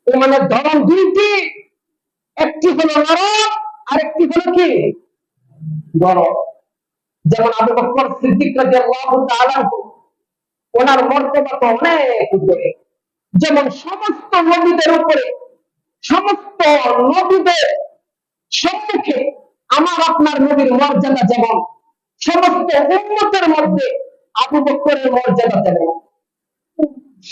ইমানের ধরন দুইটি, একটি হলো নরম, আরেকটি হলো কি গরম। যেমন আবু বকর সিদ্দিক রাদিয়াল্লাহু তাআলা ওনার মর্যাদা তো অনেক উপরে। যেমন সমস্ত নবীদের উপরে, সমস্ত নবীদের সম্মুখে আমার আপনার নবীর মর্যাদা যেমন, সমস্ত উম্মতের মধ্যে আবু বকরের মর্যাদা যেমন।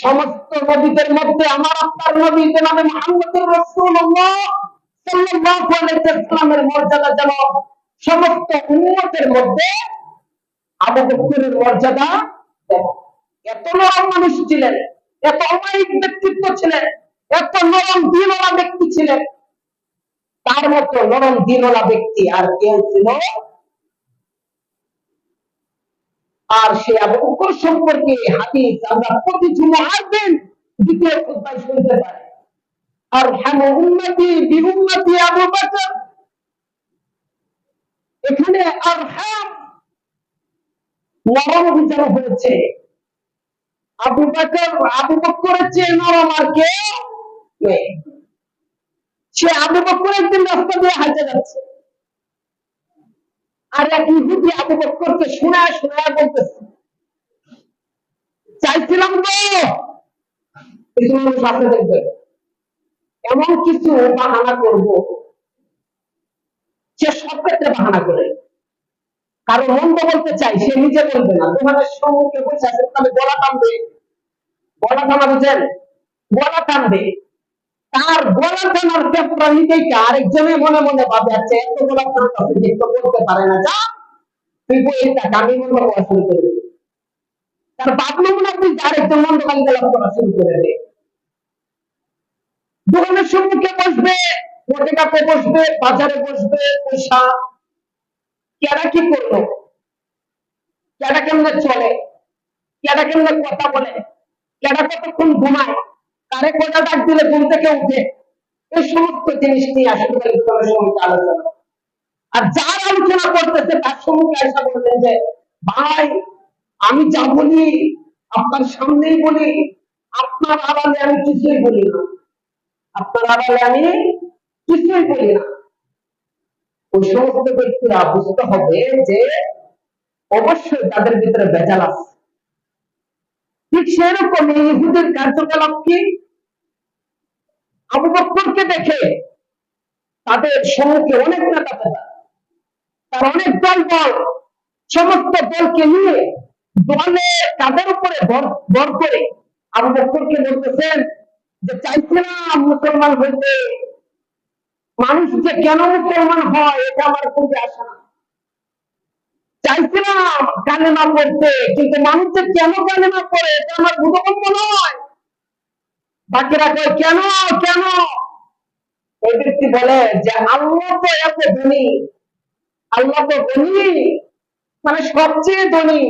সমস্ত নবীদের মধ্যে আমার আপনার নবী জনাবে মুহাম্মদুর রাসূলুল্লাহ সাল্লাল্লাহু আলাইহি ওয়াসাল্লামের মর্যাদা যেমন, সমস্ত উম্মতের মধ্যে আবু বকরের মর্যাদা যেমন। এত নরম মানুষ ছিলেন, এত অমায়িক ব্যক্তিত্ব ছিলেন, এত নরম দিনওয়ালা ব্যক্তি ছিলেন। তার মতো নরম দিনওয়ালা ব্যক্তি আর কেউ ছিল। আর সে আবু বকর সম্পর্কে হাদিস আমরা প্রতি জুমার দিন দ্বিতীয় খুতবায় শুনতে পাই। আর হামু উম্মতি বিউম্মতি আবু বকর, এখানে আর হাম নরম বুঝানো হয়েছে। আবু বকরের চেয়ে নরম আর কেউ নেই। সে আবু বকর একদিন রাস্তা দিয়ে হাঁটে যাচ্ছে, আর এক ইহুদি আবু বকরকে শোনায় শোনায় বলতেছে, চাইছিলাম তো কিছু মানুষ আছে দেখবে এমন কিছু বাহানা করব, সে সব ক্ষেত্রে বাহানা করে। কারো মন্দ বলতে চাই, সে নিজে বলবে না, তোমাদের সম্মুখে বসে আছে, তাহলে গলা টানবে, গলা টানা বুঝেন, গলা টানবে। তার গলা টানার ক্ষেত্রে নিজেই আরেকজনে মনে মনে ভাবে, আছে এত গলা টানতে যে তো বলতে পারে না, যা তুই বইটা আমি মনে করা শুরু করে দেবে। তার বাপ নমুনা তুই আরেকজন মন্দ গালি গালাজ করা শুরু করে দেবে। দোকানের সম্মুখে বসবে, পত্রিকাতে বসবে, বাজারে বসবে, পয়সা কেরা কি করলো, কেডা কেমনে চলে, কেডা কেমনে কথা বলে, কেডা কতক্ষণ ঘুমায়, কারে কটা ডাক দিলে ঘুম থেকে উঠে, এই সমস্ত জিনিস নিয়ে আসলে সম্মুখে আলোচনা। আর যার আলোচনা করতেছে তার সম্মুখে এসে বলবেন যে ভাই আমি যা বলি আপনার সামনেই বলি, আপনার আড়ালে আমি কিছুই বলি না, আপনার আড়ালে আমি কিছুই বলি না। ওই সমস্ত ব্যক্তিরা বুঝতে হবে যে অবশ্যই তাদের ভিতরে ভেজাল আছে। ঠিক সেরকম ইহুদের কার্যকলাপ কি, আবু বকরকে দেখে তাদের সম্মুখে অনেক নেতা পেতা, তার অনেক দল বল, সমস্ত দলকে নিয়ে দলে তাদের উপরে ভর করে আবু বকরকে বলতেছেন যে চাইছিলাম মুসলমান হইতে, মানুষ যে কেন মুসলমান হয় এটা আমার খুঁজে আসে না, চাইছিলাম কালেমা পড়তে, কিন্তু মানুষ যে কেন কালেমা পড়ে এটা আমার বোধগম্য নয়। বাকিরা কয় কেন কেন, ওই ব্যক্তি বলে যে আল্লাহ তো এত ধনী, আল্লাহ তো ধনী, মানে সবচেয়ে ধনী,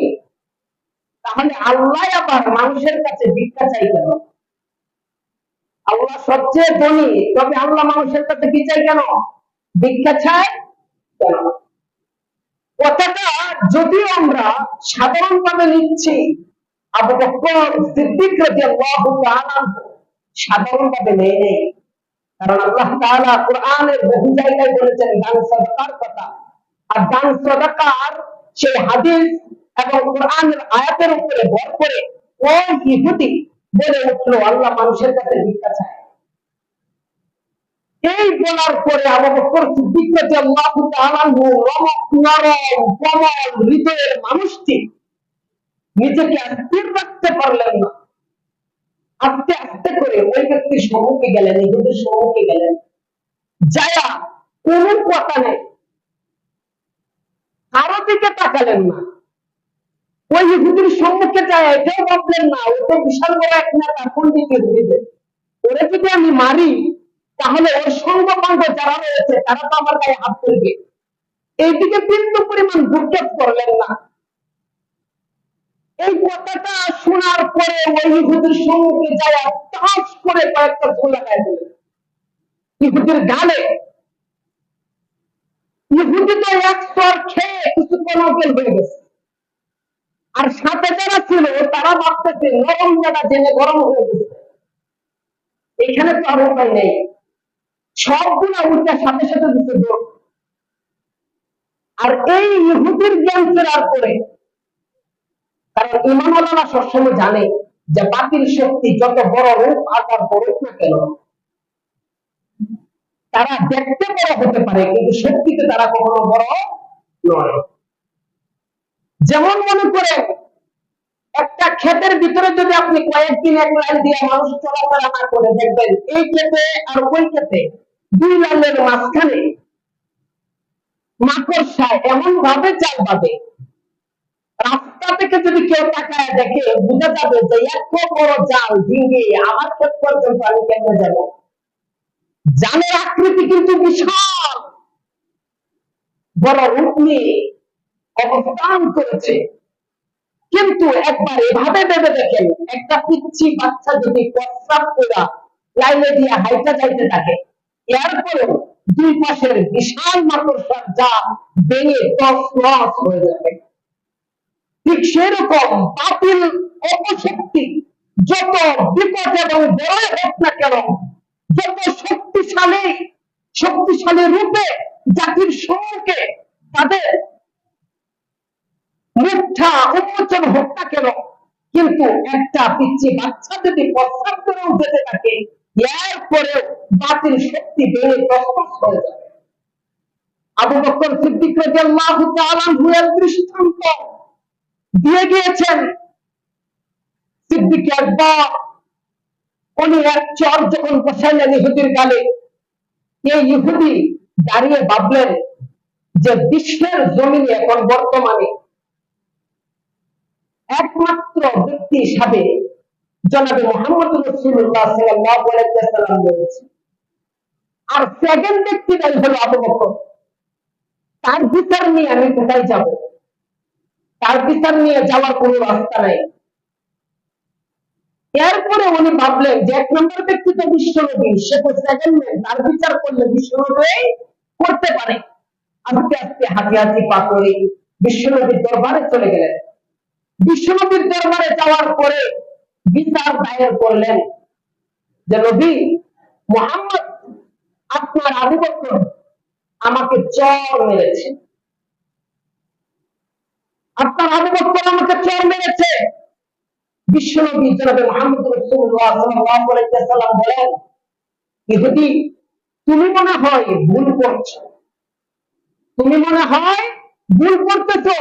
তাহলে আল্লাহ আবার মানুষের কাছে ভিক্ষা চাই কেন? আল্লাহ সবচেয়ে ধনী, তবে আল্লাহ মানুষের কাছে কি চাই কেন, ভিক্ষা চাই কেন? কথাটা যদিও আমরা সাধারণভাবে নিচ্ছি, আবু বকর সিদ্দিক রাদিয়াল্লাহু তাআলা সাধারণভাবে নেই নেই। কারণ আল্লাহ তাআলা কোরআনের বহু জায়গায় বলেছেন দান সাদাকার কথা, আর দান সাদাকার সেই হাদিস এবং কোরআনের আয়াতের উপরে ভর করে ওই ইহুদি বলে উঠলো আল্লাহ মানুষের কাছে ভিক্ষা চায়। এই বলার পরে আবু বকর সিদ্দিক রাদিয়াল্লাহু তাআলা নরম কোমল হৃদয়ের মানুষটি নিজেকে স্থির রাখতে পারলেন না, আস্তে আস্তে করে ওই ব্যক্তির সম্মুখে গেলেন, ইহুদির সম্মুখে গেলেন, যায়া কোন কথা নেই, কারো দিকে তাকালেন না, ওই ইহুদির সম্মুখে যায় এটাও ভাবলেন না ও তো বিশাল বড় এক নেতা, কোন দিকে ঘুরে ওরে যদি আমি মারি তাহলে ওর সঙ্গ পাঙ্গ যারা রয়েছে তারা তো আমার গায়ে হাত তুলবে, এইদিকে বিন্দু পরিমাণ ভ্রুক্ষেপ করলেন না। এই কথাটা শোনার পরে ওই ইহুদির সম্মুখে যায় টাচ করে কয়েকটা ফুল লাগাই দিলেন ইহুদির গালে। ইহুদি তো এক স্তর খেয়ে কিছুক্ষণ অজ্ঞান হয়ে গেছে, আর সাথে যারা ছিল তারা ভাবতেছে নরম জায়গা জেনে গরম হয়ে গেছে। এখানে তো আর উপায় নেই, সবগুলা উল্টার সাথে সাথে দিতে দৌড়। আর এই ইহুদির জ্ঞান ফেরার করে, কারণ ইমানওয়ালারা সবসময় জানে যে বাতিল শক্তি যত বড় রূপ আকার করুক না কেন, তারা দেখতে বড় হতে পারে কিন্তু শক্তিতে তারা কখনো বড় নয়। যেমন মনে করেন একটা ক্ষেতের ভিতরে যদি আপনি কয়েকদিন এক লাইন দিয়ে মানুষ চলাফেরা না করে, দেখবেন এই ক্ষেতে আর ওই ক্ষেতে দুই লাইনের মাঝখানে মাকড়সায় এমন ভাবে চাল বাঁধে, রাস্তা থেকে যদি কেউ তাকায় দেখে বুঝা যাবে যে এত বড় জাল ভেঙে আমার ক্ষেত পর্যন্ত আমি কেমনে যাব। জালের আকৃতি কিন্তু বিশাল বড় রূপ নিয়ে অবস্থান করেছে, কিন্তু একবার এভাবে ভেবে দেখেন একটা পিচ্ছি বাচ্চা যদি প্রস্রাব করা লাইনে দিয়ে হাইটা যাইতে থাকে, এরপরেও দুই পাশের বিশাল মাকড়সার জাল ভেঙে তছনছ হয়ে যাবে। ঠিক সেরকম বাতিল অপশক্তি যত বিপদ এবং বড় হোক না কেন, যত শক্তিশালী রূপে জাতির সম্মুখে তাদের মুখটা উন্মোচন হোক না কেন, কিন্তু একটা পিচ্ছি বাচ্চা যদি প্রস্রাব করেও যেতে থাকে, এরপরেও বাতিল শক্তি ভেঙে তছনছ হয়ে যাবে। আবু বকর সিদ্দিক রাদিয়াল্লাহু তাআলা আনহু এর দৃষ্টান্ত দিয়ে গিয়েছেন। সিদ্দিক একবার উনি এক চর যখন বসাইলেন ইহুদির গালে, এই ইহুদি দাঁড়িয়ে ভাবলেন যে বিশ্বের জমিনে এখন বর্তমানে একমাত্র ব্যক্তি হিসাবে জনাবে মুহাম্মদ রাসূলুল্লাহ সাল্লাল্লাহু আলাইহি ওয়াসাল্লাম রয়েছে, আর সেকেন্ড ব্যক্তিটাই হলো আবু বকর। তার বিচার নিয়ে আমি কোথায় যাব? তার বিচার নিয়ে যাওয়ার কোনো রাস্তা নাই। এরপরে উনি ভাবলেন যে এক নম্বর ব্যক্তি তো বিশ্বনবী, সে তো সেকেন্ড ম্যান, তার বিচার করলে বিশ্বনবী করতে পারে। আস্তে আস্তে হাঁটি হাঁটি পা করে বিশ্বনবীর দরবারে চলে গেলেন। বিশ্বনবীর দরবারে যাওয়ার পরে বিচার দায়ের করলেন যে নবী মুহাম্মদ, আপনার আবু বকর আমাকে চর মেরেছে, আপনার আবু বকর আমাকে চর মেরেছে। বিশ্বনবী জনাবে মুহাম্মদ রাসূলুল্লাহ সাল্লাল্লাহু আলাইহি ওয়াসাল্লাম বলেন, ইহুদি তুমি মনে হয় ভুল করছো, তুমি মনে হয় ভুল করতেছো,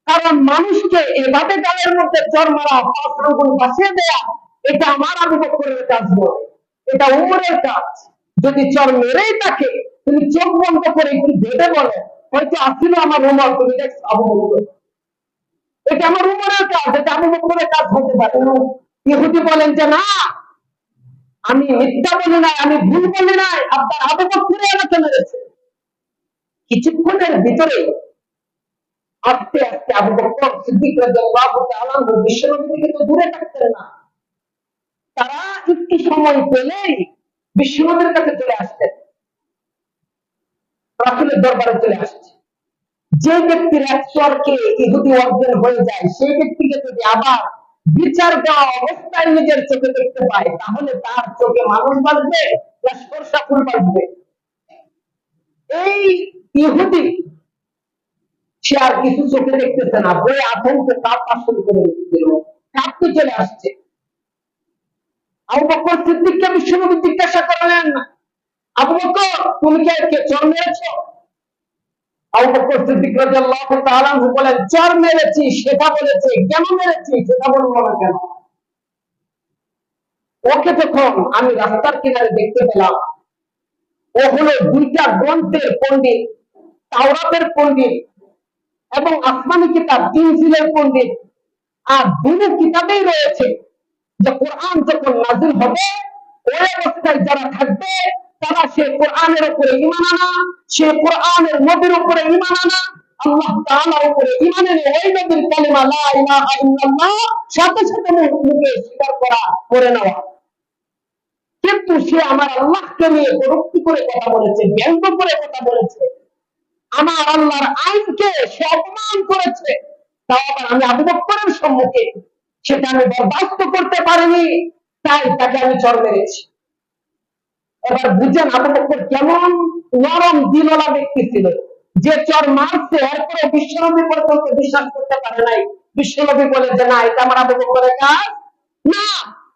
কারণ মানুষকে এভাবে গালের মধ্যে চর মারা, পাঁচ আঙ্গুল ভাসিয়ে দেয়া, এটা আমার আবু বকরের কাজ নয়, এটা উমরের কাজ। যদি চর মেরেই থাকে, তুমি চোখ বন্ধ করে একটু ভেবে বলো, হয়তো আসছিল আমার উমর, তুমি দেখছো আবু বকর, এটা আমার উমরের কাজ, এটা আবু বকরের কাজ হতে পারে। ইহুদি বলেন যে না, আমি মিথ্যা বলি নাই, আমি ভুল বলি নাই, আপনার আবু বকরই আমাকে মেরেছে। কিছুক্ষণের ভিতরে আস্তে আস্তে আবু বকর সিদ্দিক রাদিয়াল্লাহু তাআলা আনহু বিশ্বনবী থেকে তো দূরে থাকতেন না, তারা একটু সময় পেলেই বিশ্বনবীর কাছে চলে আসতেন, রাসূলের দরবারে চলে আসছে। যে ব্যক্তির এক চরকে ইহুদি অর্জন হয়ে যায়, সেই ব্যক্তিকে যদি আবার বিচার দেওয়া অবস্থায় নিজের চোখে দেখতে পায়, তাহলে তার চোখে মানুষ বাঁচবে না সরষা ফুল বাঁচবে? এই ইহুদি সে আর কিছু চোখে দেখতেছে না, বই আতঙ্কে কাঁপা শুরু করে দিল, কাঁপতে চলে আসছে। আবু বকর সিদ্দিককে বিশ্বনবী জিজ্ঞাসা করলেন, আবু বকর তুমি কে চর মেরেছো? আবু বকর সিদ্দিক রাদিয়াল্লাহু তাআলা আনহু বলেন, চর মেরেছি সেটা বলেছে, কেন মেরেছি সেটা বলবো না কেন? ওকে যখন আমি রাস্তার কিনারে দেখতে পেলাম, ও হলো দুইটা গ্রন্থের পণ্ডিত, তাওরাতের পণ্ডিত এবং আসমানি কিতাব ইনজিলের পণ্ডিত, আর দুটো কিতাবেই রয়েছে যে কোরআন যখন নাযিল হবে, ওই অবস্থায় যারা থাকবে তারা সে কোরআনের উপরে ঈমান আনা, সে কোরআনের নবীর উপরে ঈমান আনা, আল্লাহ তাআলার উপরে ঈমান এনে ওই নবীর কালিমা লা ইলাহা ইল্লাল্লাহ সাথে সাথে মুখে স্বীকার করা, করে নেওয়া। কিন্তু সে আমার আল্লাহকে নিয়ে কটূক্তি করে কথা বলেছে, ব্যঙ্গ করে কথা বলেছে, আমার আল্লাহর আইনকে সে অপমান করেছে, তাও আবার আমি আবু বকরের সম্মুখে সেটা আমি বরদাস্ত করতে পারিনি, তাই তাকে আমি চর মেরেছি। এবার বুঝেন আবু বকর কেমন নরম দিলওয়ালা ব্যক্তি ছিল, যে চর মারছে এরপরে বিশ্বনবী পর্যন্ত বিশ্বাস করতে পারে নাই। বিশ্বনবী বলে যে না, এটা আমার আবু বকরের কাজ না।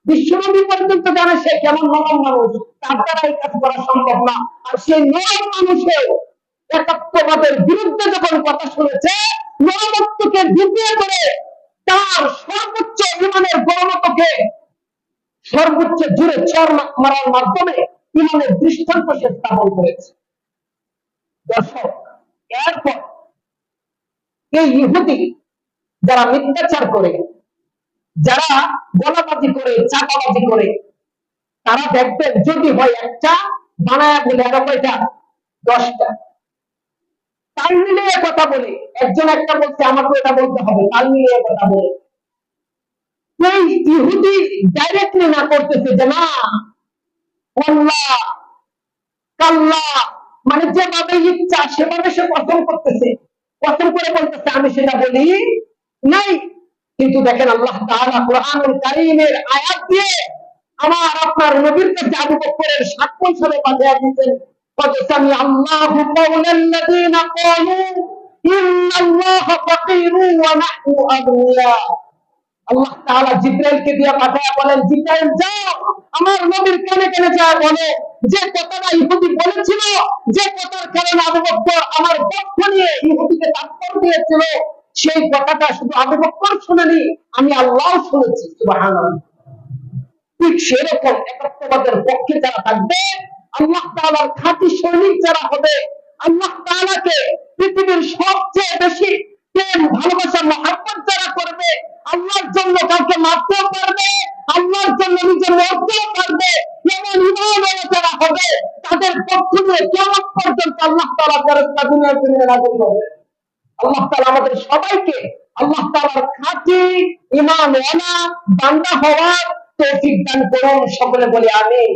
বিশ্বনবী পর্যন্ত জানে সে কেমন নরম মানুষ, তার দ্বারা এই কাজ করা সম্ভব না। আর সেই নরম মানুষের একাত্মবাদের বিরুদ্ধে যখন কথা শুনেছে, নরমত্বকে দ্বিতীয় করে তার সর্বোচ্চ ইমানের গণমতকে সর্বোচ্চ জুড়ে চর মারার মাধ্যমে ইমানের দৃষ্টান্ত সে স্থাপন করেছে। দর্শক, এরপর এই ইহুদি যারা মিথ্যাচার করে, যারা গলাবাজি করে, চাপাবাজি করে, তারা দেখবেন যদি হয় একটা বানায় বলে আরো কয়টা 10টা তাল মিলিয়ে কথা বলে। একজন একটা বলছে আমাকে এটা বলতে হবে, তাল মিলিয়ে কথা বলে। এই ইহুদি ডাইরেক্টলি না করতেছে যে না আল্লাহ কাল্লা, মানে যেভাবে ইচ্ছা সেভাবে সে কসম করতেছে, কসম করে বলতেছে আমি সেটা বলি নাই। কিন্তু দেখেন আল্লাহ তাআলা কুরআনুল কারীমের আয়াত দিয়ে আমার আপনার নবীর কাছে আবু বকরের সাক্ষ্য হিসেবে পাঠিয়ে দিয়েছেন। قد سمع الله قول الذين قالوا إن الله فقير ونحن أغنياء। আল্লাহ তাআলা জিবরাইলকে দিয়ে পাঠায় বলেন, জিবরাইল যাও আমার নবীর কানে কানে যা বলো, যে কথাটা ইহুদি বলেছিল, যে কথার কারণে আবু বকর আমার পক্ষ নিয়ে ইহুদিকে তাৎপর দিয়েছিল, সেই কথাটা শুধু আবু বকর শুনেনি, আমি আল্লাহ শুনেছি। সুবহানাল্লাহ। ঠিক সেরকম একাত্মবাদের পক্ষে যারা থাকবে, আল্লাহ তাআলার খাঁটি সৈনিক যারা হবে, আল্লাহ তাআলাকে পৃথিবীর সবচেয়ে বেশি প্রেম ভালোবাসা মহব্বত যারা করবে, আল্লাহর জন্য কাউকে মারতেও পারবে, আল্লাহর জন্য নিজে মরতেও পারবে, এমন ইমানওয়ালা যারা হবে, তাদের পক্ষ নিয়ে কিয়ামত পর্যন্ত আল্লাহ তাআলা ফেরেশতা দুনিয়ার জমিনে নাযিল করবে। আল্লাহ তাআলা আমাদের সবাইকে আল্লাহ তাআলার খাঁটি ঈমানওয়ালা বান্দা হওয়ার তৌফিক দান করুন। সকলে বলি আমিন।